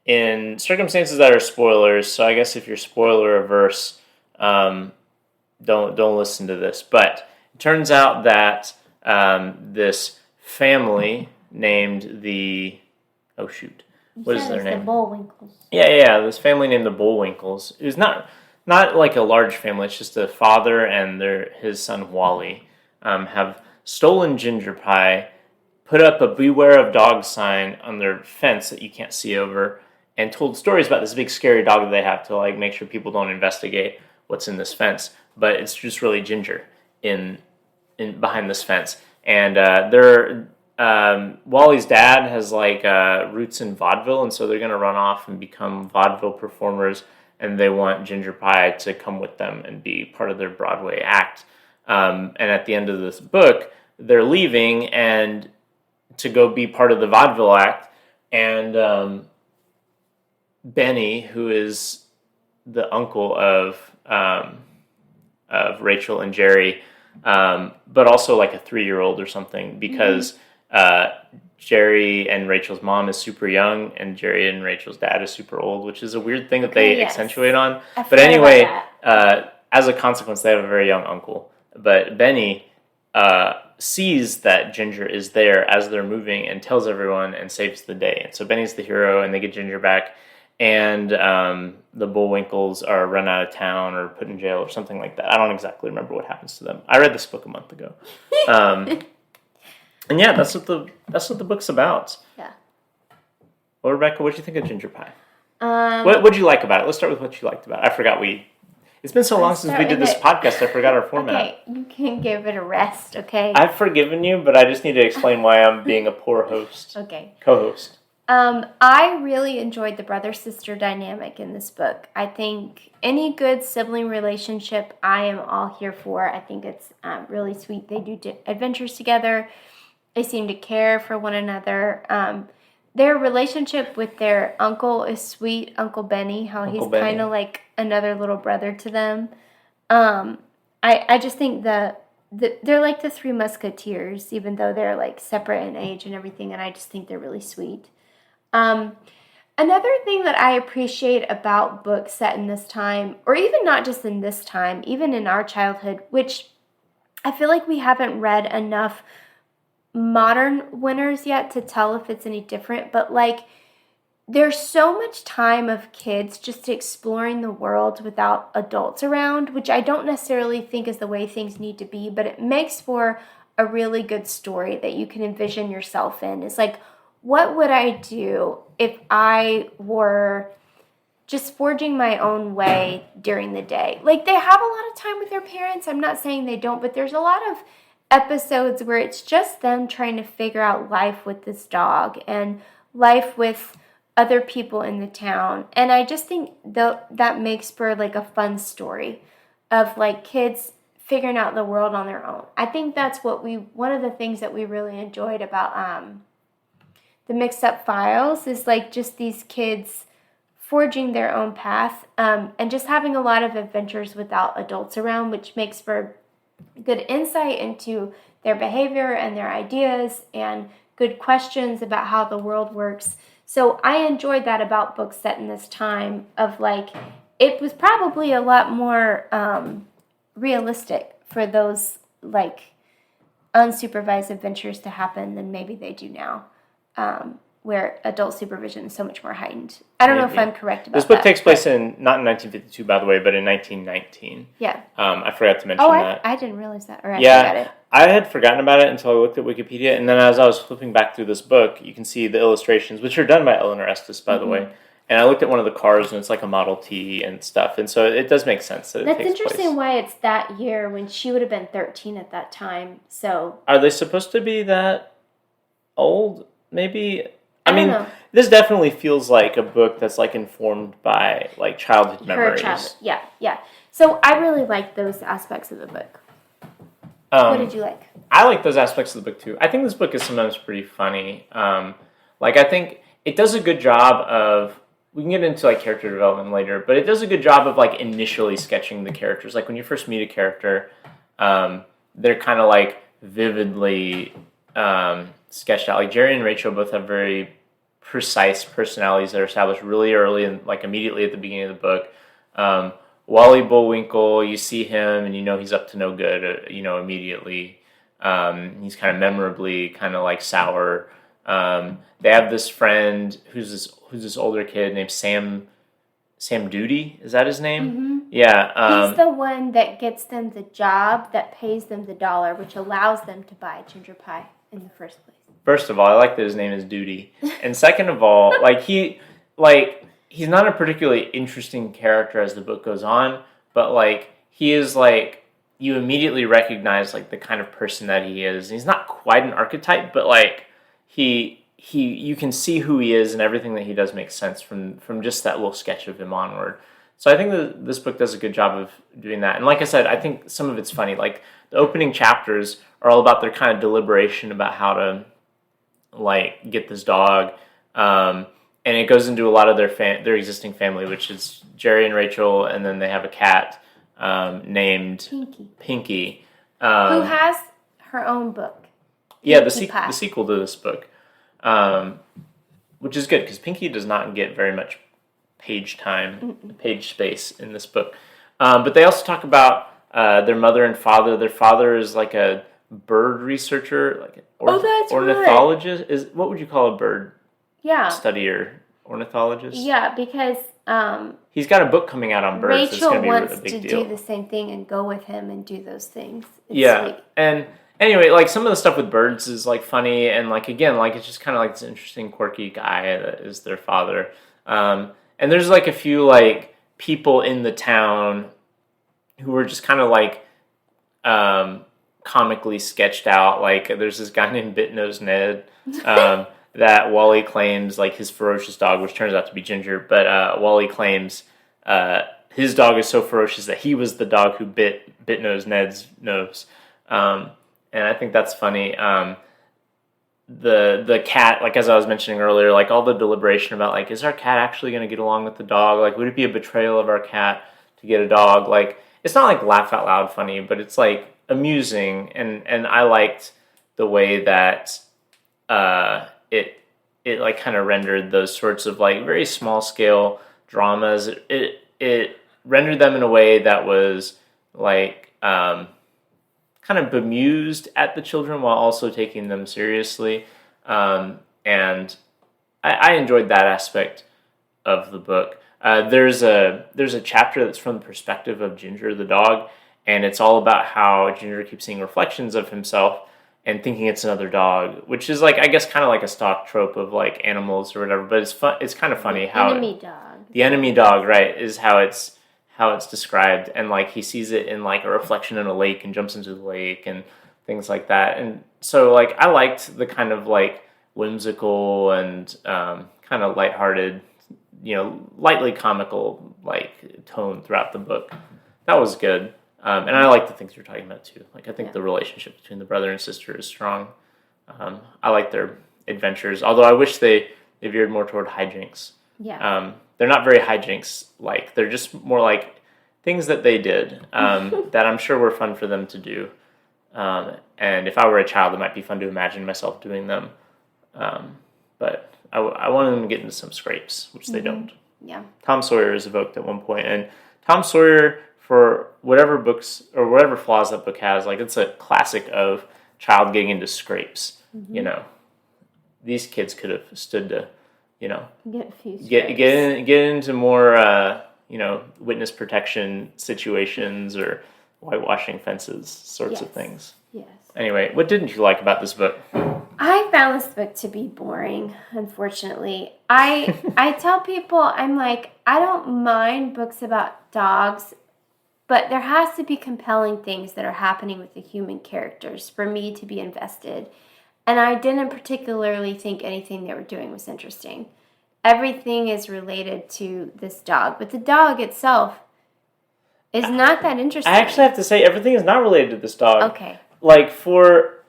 [SPEAKER 1] in circumstances that are spoilers. So I guess if you're spoiler averse, don't listen to this. But it turns out that this family named the what is their name?
[SPEAKER 2] The Bullwinkles.
[SPEAKER 1] Yeah. This family named the Bullwinkles. It was not like a large family. It's just a father and his son Wally have stolen ginger pie, put up a beware of dogs sign on their fence that you can't see over, and told stories about this big scary dog that they have to like make sure people don't investigate what's in this fence. But it's just really ginger in behind this fence. And Wally's dad has like roots in vaudeville, and so they're going to run off and become vaudeville performers, and they want ginger pie to come with them and be part of their Broadway act. And at the end of this book, they're leaving and to go be part of the vaudeville act, and Benny, who is the uncle of Rachel and Jerry, but also like a 3-year-old or something, because Jerry and Rachel's mom is super young and Jerry and Rachel's dad is super old, which is a weird thing that they accentuate on. But anyway, as a consequence, they have a very young uncle. But Benny sees that Ginger is there as they're moving and tells everyone and saves the day. And so Benny's the hero, and they get Ginger back. And the Bullwinkles are run out of town or put in jail or something like that. I don't exactly remember what happens to them. I read this book a month ago. And yeah, that's what the book's about.
[SPEAKER 2] Yeah.
[SPEAKER 1] Well, Rebecca, what did you think of Ginger Pie? What did you like about it? Let's start with what you liked about it. I forgot it's been so long since we did this podcast, I forgot our format.
[SPEAKER 2] Okay, you can give it a rest, okay?
[SPEAKER 1] I've forgiven you, but I just need to explain why I'm being a poor host.
[SPEAKER 2] Okay.
[SPEAKER 1] Co-host.
[SPEAKER 2] I really enjoyed the brother-sister dynamic in this book. I think any good sibling relationship I am all here for. I think it's really sweet. They do adventures together. They seem to care for one another. Their relationship with their uncle is sweet, Uncle Benny, he's kind of like another little brother to them. I just think they're like the Three Musketeers, even though they're like separate in age and everything, and I just think they're really sweet. Another thing that I appreciate about books set in this time, or even not just in this time, even in our childhood, which I feel like we haven't read enough modern winners yet to tell if it's any different, but like there's so much time of kids just exploring the world without adults around, which I don't necessarily think is the way things need to be, but it makes for a really good story that you can envision yourself in. It's like, what would I do if I were just forging my own way during the day? Like, they have a lot of time with their parents. I'm not saying they don't, but there's a lot of episodes where it's just them trying to figure out life with this dog and life with other people in the town. And I just think that makes for like a fun story of like kids figuring out the world on their own. I think that's one of the things that we really enjoyed about the Mixed Up Files is like just these kids forging their own path and just having a lot of adventures without adults around, which makes for good insight into their behavior and their ideas and good questions about how the world works. So I enjoyed that about books set in this time of like, it was probably a lot more realistic for those like unsupervised adventures to happen than maybe they do now, where adult supervision is so much more heightened. I don't know if I'm correct about that.
[SPEAKER 1] This book takes place not in 1952, by the way, but in 1919.
[SPEAKER 2] Yeah.
[SPEAKER 1] I forgot to mention that.
[SPEAKER 2] I didn't realize that. Or I forgot it.
[SPEAKER 1] I had forgotten about it until I looked at Wikipedia, and then as I was flipping back through this book, you can see the illustrations, which are done by Eleanor Estes, by the way, And I looked at one of the cars, and it's like a Model T and stuff. And so it does make sense that it
[SPEAKER 2] That's
[SPEAKER 1] takes
[SPEAKER 2] interesting
[SPEAKER 1] place.
[SPEAKER 2] why it's that year when she would have been 13 at that time. So
[SPEAKER 1] Are they supposed to be that old? Maybe.
[SPEAKER 2] I don't
[SPEAKER 1] mean,
[SPEAKER 2] know.
[SPEAKER 1] this definitely feels like a book that's like informed by like childhood memories.
[SPEAKER 2] Her childhood. Yeah. So I really like those aspects of the book. What did you like?
[SPEAKER 1] I like those aspects of the book too. I think this book is sometimes pretty funny. Like I think it does a good job of. We can get into like character development later, but it does a good job of like initially sketching the characters. Like when you first meet a character, they're kind of like vividly sketched out. Like Jerry and Rachel both have very precise personalities that are established really early and like immediately at the beginning of the book. Wally Bullwinkle, you see him and you know he's up to no good. Immediately. He's kind of memorably kind of like sour. They have this friend who's this older kid named Sam Duty. Is that his name?
[SPEAKER 2] Mm-hmm.
[SPEAKER 1] Yeah.
[SPEAKER 2] He's the one that gets them the job that pays them the $1, which allows them to buy ginger pie in the first place.
[SPEAKER 1] First of all, I like that his name is Duty, and second of all, he's not a particularly interesting character as the book goes on, but like he is like you immediately recognize like the kind of person that he is. And he's not quite an archetype, but like you can see who he is, and everything that he does makes sense from just that little sketch of him onward. So I think that this book does a good job of doing that. And like I said, I think some of it's funny. Like the opening chapters are all about their kind of deliberation about how to like get this dog, and it goes into a lot of their existing family, which is Jerry and Rachel, and then they have a cat named Pinky,
[SPEAKER 2] who has her own book.
[SPEAKER 1] Yeah, the sequel to this book, which is good because Pinky does not get very much page space in this book. But they also talk about their mother and father. Their father is like a bird researcher, like an ornithologist.
[SPEAKER 2] Right.
[SPEAKER 1] What would you call a bird studier? Ornithologist?
[SPEAKER 2] Yeah, because
[SPEAKER 1] he's got a book coming out on birds.
[SPEAKER 2] Rachel wants to do the same thing and go with him and do those things. It's sweet.
[SPEAKER 1] And anyway, like some of the stuff with birds is like funny, and like again, like it's just kind of like this interesting, quirky guy that is their father. And there's like a few like people in the town who are just kind of like comically sketched out. Like there's this guy named Bit-Nosed Ned that Wally claims like his ferocious dog, which turns out to be Ginger, but Wally claims his dog is so ferocious that he was the dog who bit Bit-Nosed Ned's nose. And I think that's funny. The cat, like as I was mentioning earlier, like all the deliberation about like, is our cat actually going to get along with the dog? Like, would it be a betrayal of our cat to get a dog? Like, it's not like laugh out loud funny, but it's like amusing, and I liked the way that it like kind of rendered those sorts of like very small scale dramas. It rendered them in a way that was like kind of bemused at the children while also taking them seriously. And I enjoyed that aspect of the book. There's a chapter that's from the perspective of Ginger the dog, and it's all about how Ginger keeps seeing reflections of himself and thinking it's another dog, which is like, I guess, kind of like a stock trope of like animals or whatever, but it's fun. It's kind of funny the enemy dog, right, is how it's described, and like he sees it in like a reflection in a lake and jumps into the lake and things like that. And so like I liked the kind of like whimsical and kind of lighthearted, lightly comical like tone throughout the book. That was good. And I like the things you're talking about too. Like I think the relationship between the brother and sister is strong. I like their adventures, although I wish they veered more toward hijinks.
[SPEAKER 2] Yeah.
[SPEAKER 1] They're not very hijinks-like. They're just more like things that they did that I'm sure were fun for them to do. And if I were a child, it might be fun to imagine myself doing them. But I wanted them to get into some scrapes, which they don't.
[SPEAKER 2] Yeah.
[SPEAKER 1] Tom Sawyer is evoked at one point, and Tom Sawyer, for whatever books or whatever flaws that book has, like it's a classic of child getting into scrapes.
[SPEAKER 2] Mm-hmm.
[SPEAKER 1] These kids could have stood to,
[SPEAKER 2] get
[SPEAKER 1] into more, witness protection situations or whitewashing fences sorts of things.
[SPEAKER 2] Yes.
[SPEAKER 1] Anyway, what didn't you like about this book?
[SPEAKER 2] I found this book to be boring, unfortunately. I tell people, I'm like, I don't mind books about dogs, but there has to be compelling things that are happening with the human characters for me to be invested. And I didn't particularly think anything they were doing was interesting. Everything is related to this dog, but the dog itself is not that interesting.
[SPEAKER 1] I actually have to say, everything is not related to this dog.
[SPEAKER 2] Okay.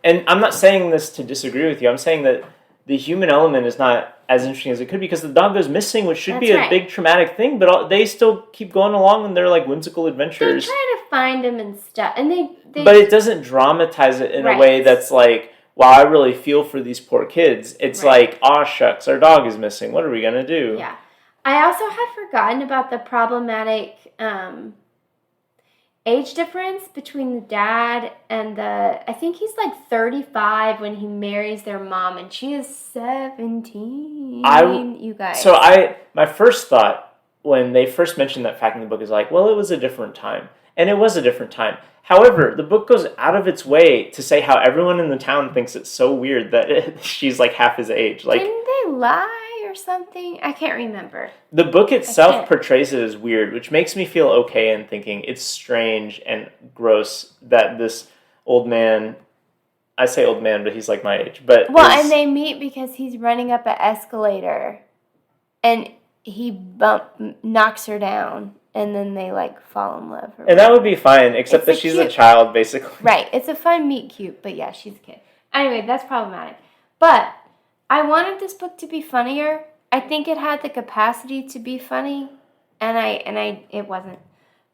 [SPEAKER 1] And I'm not saying this to disagree with you. I'm saying that the human element is not as interesting as it could be because the dog goes missing, which should be a big traumatic thing, but they still keep going along in their like whimsical adventures.
[SPEAKER 2] They try to find him and stuff, and they
[SPEAKER 1] but it doesn't dramatize it in a way that's like, wow, I really feel for these poor kids. It's like, aw shucks, our dog is missing. What are we gonna do?
[SPEAKER 2] Yeah. I also had forgotten about the problematic age difference between the dad and I think he's like 35 when he marries their mom, and she is 17. You guys.
[SPEAKER 1] So my first thought when they first mentioned that fact in the book is like, well, it was a different time. And it was a different time. However, the book goes out of its way to say how everyone in the town thinks it's so weird that she's like half his age. Like,
[SPEAKER 2] didn't they lie or something? I can't remember.
[SPEAKER 1] The book itself portrays it as weird, which makes me feel okay in thinking it's strange and gross that this old man, I say old man, but he's like my age.
[SPEAKER 2] And they meet because he's running up an escalator and he knocks her down. And then they, like, fall in love.
[SPEAKER 1] And that would be fine, except that she's a child, basically.
[SPEAKER 2] Right. It's a fun meet cute, but yeah, she's a kid. Anyway, that's problematic. But I wanted this book to be funnier. I think it had the capacity to be funny, and it wasn't.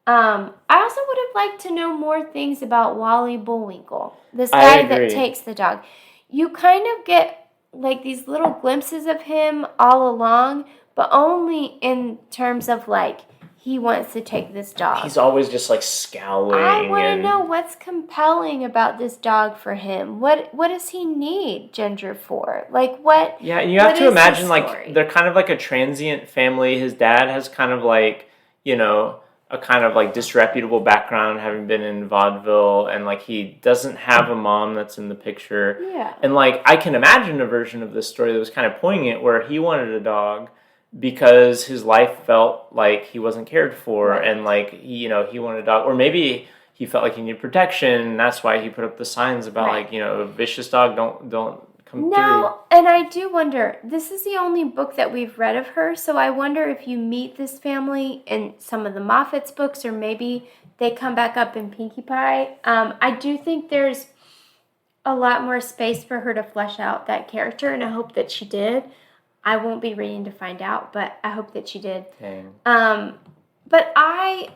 [SPEAKER 2] I also would have liked to know more things about Wally Bullwinkle, this guy that takes the dog. You kind of get, like, these little glimpses of him all along, but only in terms of, like, he wants to take this dog.
[SPEAKER 1] He's always just like scowling.
[SPEAKER 2] I want to know what's compelling about this dog for him. What does he need Ginger for? Like what?
[SPEAKER 1] Yeah, you have to imagine like they're kind of like a transient family. His dad has kind of like, you know, a kind of like disreputable background, having been in vaudeville, and like he doesn't have a mom that's in the picture.
[SPEAKER 2] Yeah.
[SPEAKER 1] And like I can imagine a version of this story that was kind of poignant where he wanted a dog because his life felt like he wasn't cared for, and like he wanted a dog, or maybe he felt like he needed protection, and that's why he put up the signs about like, you know, a vicious dog don't come through.
[SPEAKER 2] And I do wonder, this is the only book that we've read of her, so I wonder if you meet this family in some of the Moffat's books, or maybe they come back up in Pinkie Pie. I do think there's a lot more space for her to flesh out that character, and I hope that she did. I won't be reading to find out, but I hope that she did.
[SPEAKER 1] Dang.
[SPEAKER 2] But I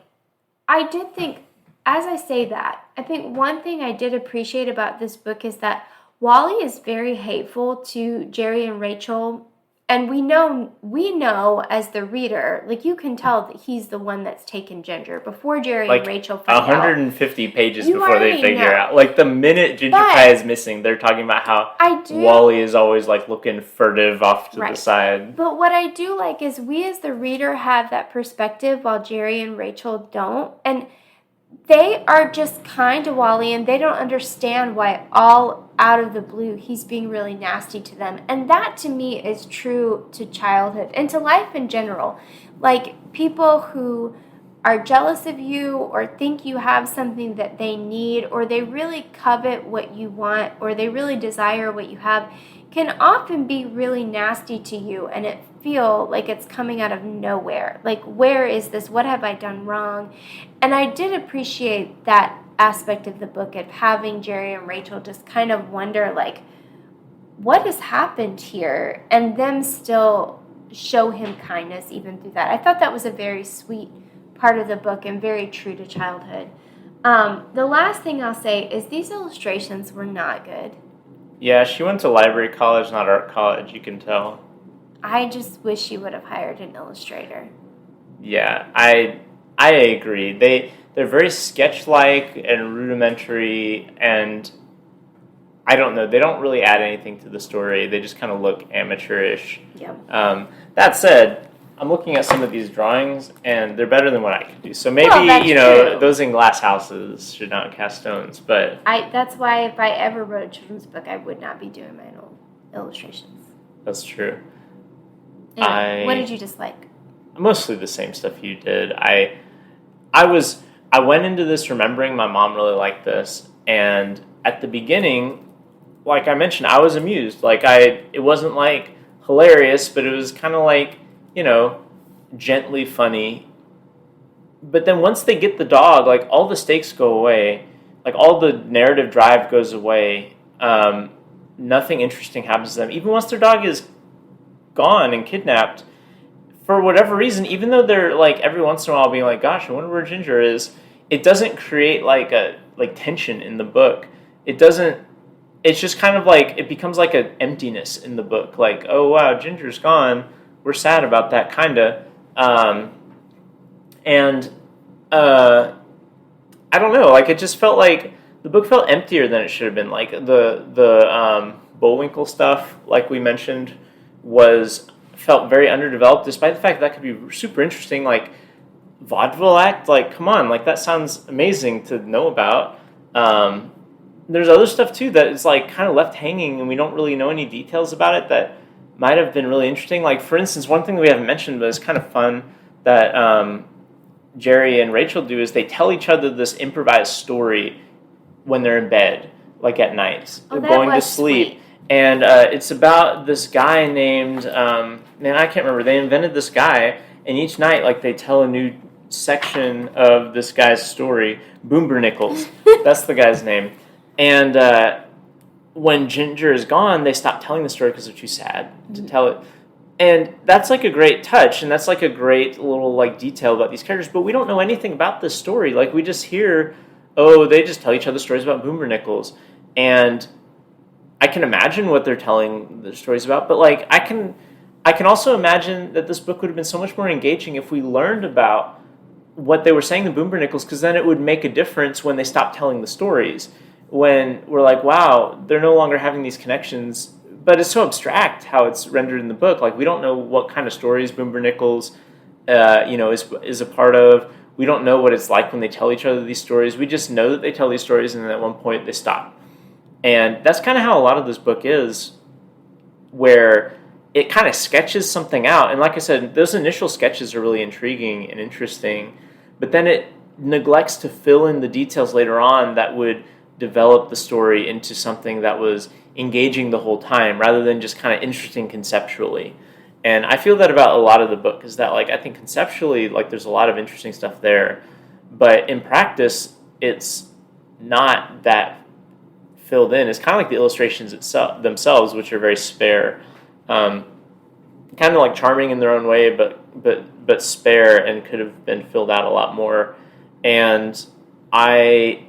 [SPEAKER 2] did think, as I say that, I think one thing I did appreciate about this book is that Wally is very hateful to Jerry and Rachel, and we know as the reader, like you can tell that he's the one that's taken Ginger before Jerry and Rachel find
[SPEAKER 1] 150 pages before they figure out. Like the minute Ginger Pie is missing, they're talking about how Wally is always like looking furtive off to the side.
[SPEAKER 2] But what I do like is we as the reader have that perspective while Jerry and Rachel don't, and they are just kind to Wally, and they don't understand why all out of the blue he's being really nasty to them. And that to me is true to childhood and to life in general. Like people who are jealous of you or think you have something that they need, or they really covet what you want, or they really desire what you have, can often be really nasty to you, and it feel like it's coming out of nowhere. Like, where is this? What have I done wrong? And I did appreciate that aspect of the book, of having Jerry and Rachel just kind of wonder, like, what has happened here? And them still show him kindness even through that. I thought that was a very sweet part of the book and very true to childhood. The last thing I'll say is these illustrations were not good.
[SPEAKER 1] Yeah, she went to library college, not art college, you can tell.
[SPEAKER 2] I just wish she would have hired an illustrator.
[SPEAKER 1] Yeah, I agree. They're very sketch-like and rudimentary, and I don't know, they don't really add anything to the story. They just kind of look amateurish.
[SPEAKER 2] Yeah.
[SPEAKER 1] That said, I'm looking at some of these drawings, and they're better than what I could do. So maybe,
[SPEAKER 2] true.
[SPEAKER 1] Those in glass houses should not cast stones. But
[SPEAKER 2] that's why if I ever wrote a children's book, I would not be doing my own illustrations.
[SPEAKER 1] That's true.
[SPEAKER 2] Anyway, what did you dislike?
[SPEAKER 1] Mostly the same stuff you did. I went into this remembering my mom really liked this, and at the beginning, like I mentioned, I was amused. Like it wasn't like hilarious, but it was kind of like, gently funny. But then once they get the dog, like all the stakes go away, like all the narrative drive goes away. Nothing interesting happens to them. Even once their dog is gone and kidnapped, for whatever reason, even though they're like every once in a while being like, "Gosh, I wonder where Ginger is," it doesn't create like tension in the book. It doesn't. It's just kind of like it becomes like an emptiness in the book. Like, oh wow, Ginger's gone. We're sad about that, kinda. I don't know. Like it just felt like the book felt emptier than it should have been. Like the Bullwinkle stuff, like we mentioned, felt very underdeveloped, despite the fact that could be super interesting. Like vaudeville act, like come on, like that sounds amazing to know about. There's other stuff too that is like kind of left hanging, and we don't really know any details about it that might have been really interesting. Like for instance, one thing that we haven't mentioned, but it's kind of fun that Jerry and Rachel do is they tell each other this improvised story when they're in bed, like at night, going to sleep.
[SPEAKER 2] Sweet.
[SPEAKER 1] And it's about this guy named, I can't remember. They invented this guy, and each night, like, they tell a new section of this guy's story. Boombernickels, that's the guy's name. And when Ginger is gone, they stop telling the story because they're too sad to tell it. And that's like a great touch, and that's like a great little like detail about these characters. But we don't know anything about this story. Like we just hear, they just tell each other stories about Boombernickels, and I can imagine what they're telling the stories about. But like I can also imagine that this book would have been so much more engaging if we learned about what they were saying to Boombernickels, because then it would make a difference when they stopped telling the stories. When we're like, wow, they're no longer having these connections. But it's so abstract how it's rendered in the book. Like we don't know what kind of stories Boombernickels, is a part of. We don't know what it's like when they tell each other these stories. We just know that they tell these stories, and then at one point they stop. And that's kind of how a lot of this book is, where it kind of sketches something out. And like I said, those initial sketches are really intriguing and interesting, but then it neglects to fill in the details later on that would develop the story into something that was engaging the whole time rather than just kind of interesting conceptually. And I feel that about a lot of the book, is that like I think conceptually like there's a lot of interesting stuff there, but in practice it's not that filled in. It's kind of like the illustrations themselves, which are very spare, kind of like charming in their own way, but spare and could have been filled out a lot more. And I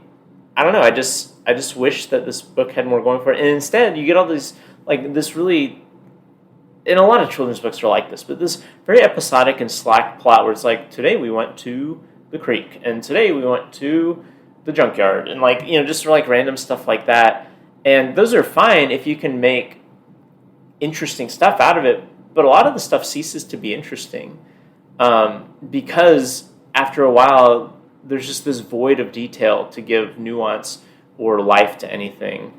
[SPEAKER 1] don't know. I just wish that this book had more going for it. And instead, you get all these like this really. And a lot of children's books are like this, but this very episodic and slack plot where it's like, today we went to the creek, and today we went to the junkyard, and like, just like random stuff like that. And those are fine if you can make interesting stuff out of it, but a lot of the stuff ceases to be interesting because after a while, there's just this void of detail to give nuance or life to anything.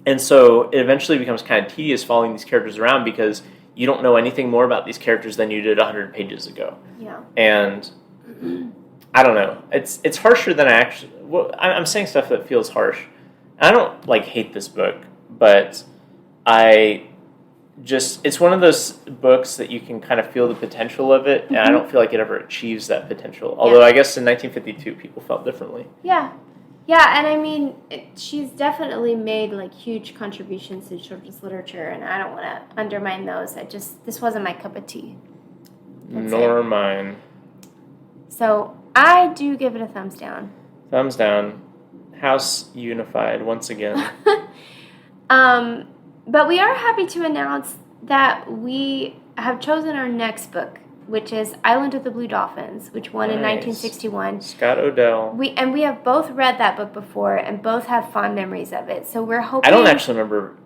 [SPEAKER 1] And so it eventually becomes kind of tedious following these characters around because you don't know anything more about these characters than you did 100 pages ago.
[SPEAKER 2] Yeah.
[SPEAKER 1] And I don't know. It's harsher than I actually... Well, I'm saying stuff that feels harsh. I don't, hate this book, but it's one of those books that you can kind of feel the potential of it, and I don't feel like it ever achieves that potential. Although I guess in 1952 people felt differently.
[SPEAKER 2] Yeah. Yeah, and I mean, she's definitely made, huge contributions to children's literature, and I don't want to undermine those. This wasn't my cup of tea.
[SPEAKER 1] Nor mine.
[SPEAKER 2] So, I do give it a thumbs down.
[SPEAKER 1] Thumbs down. House unified once again.
[SPEAKER 2] But we are happy to announce that we have chosen our next book, which is Island of the Blue Dolphins, which won in 1961.
[SPEAKER 1] Scott Odell.
[SPEAKER 2] We have both read that book before and both have fond memories of it. So we're hoping...
[SPEAKER 1] I don't actually remember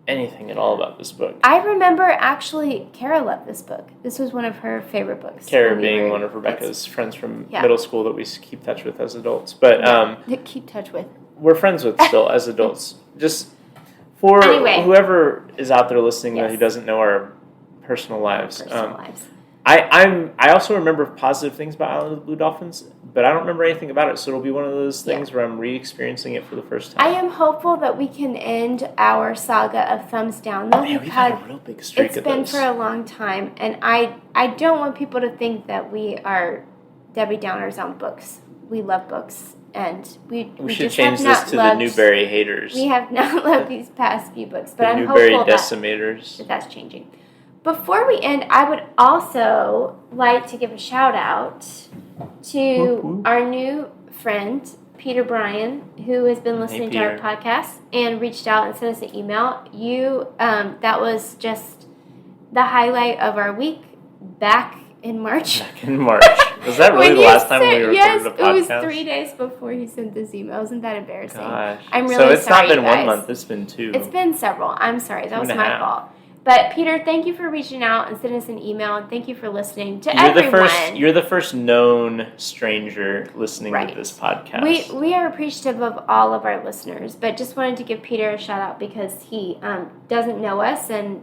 [SPEAKER 1] anything at all about this book.
[SPEAKER 2] I remember actually Kara loved this book. This was one of her favorite books.
[SPEAKER 1] Kara being one of Rebecca's friends from middle school that we keep touch with as adults. But
[SPEAKER 2] keep touch with.
[SPEAKER 1] We're friends with still as adults. Just For
[SPEAKER 2] Anyway.
[SPEAKER 1] whoever is out there listening
[SPEAKER 2] Yes.
[SPEAKER 1] who doesn't know our personal lives,
[SPEAKER 2] Lives.
[SPEAKER 1] I also remember positive things about Island of the Blue Dolphins, but I don't remember anything about it. So it'll be one of those things where I'm re-experiencing it for the first time.
[SPEAKER 2] I am hopeful that we can end our saga of thumbs down, though,
[SPEAKER 1] Man,
[SPEAKER 2] because
[SPEAKER 1] we've had a real big streak
[SPEAKER 2] it's
[SPEAKER 1] of
[SPEAKER 2] been
[SPEAKER 1] those.
[SPEAKER 2] for a long time, and I don't want people to think that we are Debbie Downers on books. We love books, and we
[SPEAKER 1] should
[SPEAKER 2] just
[SPEAKER 1] change
[SPEAKER 2] have
[SPEAKER 1] this
[SPEAKER 2] not
[SPEAKER 1] to
[SPEAKER 2] loved,
[SPEAKER 1] the Newberry haters.
[SPEAKER 2] We have not loved these past few books, but
[SPEAKER 1] the
[SPEAKER 2] I'm
[SPEAKER 1] Newberry
[SPEAKER 2] hopeful
[SPEAKER 1] decimators.
[SPEAKER 2] that's changing. Before we end, I would also like to give a shout out to our new friend, Peter Bryan, who has been listening to our podcast and reached out and sent us an email. That was just the highlight of our week back in March.
[SPEAKER 1] Back in March. Was that really the last time we recorded a podcast?
[SPEAKER 2] Yes, it was 3 days before he sent this email. Isn't that embarrassing?
[SPEAKER 1] Gosh.
[SPEAKER 2] I'm really
[SPEAKER 1] sorry. So it's
[SPEAKER 2] sorry,
[SPEAKER 1] not been
[SPEAKER 2] guys.
[SPEAKER 1] 1 month, it's been 2.
[SPEAKER 2] It's been several. I'm sorry. That was
[SPEAKER 1] 2.5.
[SPEAKER 2] my fault. But Peter, thank you for reaching out and sending us an email, and thank you for listening to everyone.
[SPEAKER 1] You're the first known stranger listening
[SPEAKER 2] Right.
[SPEAKER 1] to this podcast.
[SPEAKER 2] We are appreciative of all of our listeners, but just wanted to give Peter a shout out because he doesn't know us and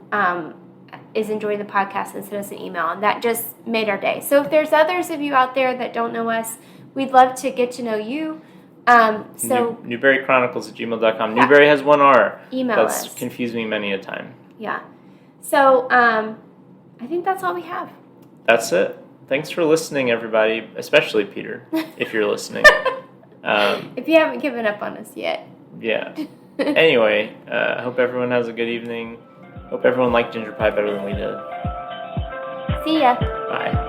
[SPEAKER 2] is enjoying the podcast and sent us an email, and that just made our day. So if there's others of you out there that don't know us, we'd love to get to know you.
[SPEAKER 1] NewberryChronicles@gmail.com. Yeah. Newberry has 1 R.
[SPEAKER 2] Email us.
[SPEAKER 1] That's confused me many a time.
[SPEAKER 2] Yeah. So I think that's all we have.
[SPEAKER 1] That's it. Thanks for listening, everybody, especially Peter, if you're listening.
[SPEAKER 2] If you haven't given up on us yet.
[SPEAKER 1] Yeah. Anyway, I hope everyone has a good evening. Hope everyone liked ginger pie better than we did.
[SPEAKER 2] See ya.
[SPEAKER 1] Bye.